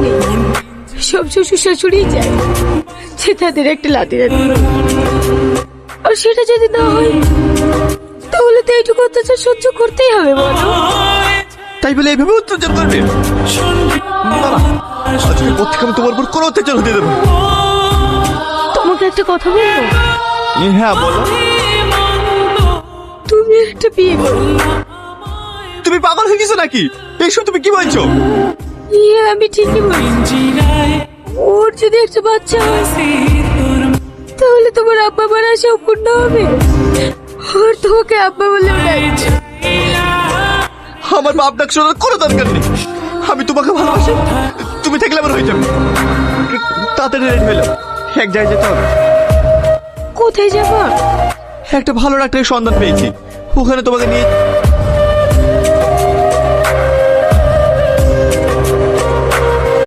নেই, সব শ্বশুর শাশুড়ি চায় যে তাদের একটা লাতি রাতি, আর সেটা যদি না হয় তাহলে তো এইটুকু অত্যাচার সহ্য করতেই হবে বলো। তাই বলে এইভাবে অত্যাচার করবে? না না, আজকে প্রত্যেক আমি তোমার উপর কোনো অত্যাচার হতে দেবো। তোমাকে একটা কথা বলবো? হ্যাঁ বলো। তুমি একটা বিয়ে করো। তুমি পাগল হয়ে গেছো নাকি? এইসব তুমি কি বলছো? ইয়ে আমি ঠিকই বলছি, ওর যদি একটা বাচ্চা হয় তাহলে তোমার আব্বা মার আশা পূর্ণ হবে। আর তোমাকে আব্বা বলে ডাকছে। আমার বাপ ডাক শোনার কোনো দরকার নেই। আমি তোমাকে ভালোবাসি, তুমি থাকলে আমার হয়ে যাবে। তাড়াতাড়ি রেডি হইলাম, এক জায়গায় যেতে হবে। কোথায় যাবা? একটা ভালো ডাক্তারের সন্ধান পেয়েছি, ওখানে তোমাকে নিয়ে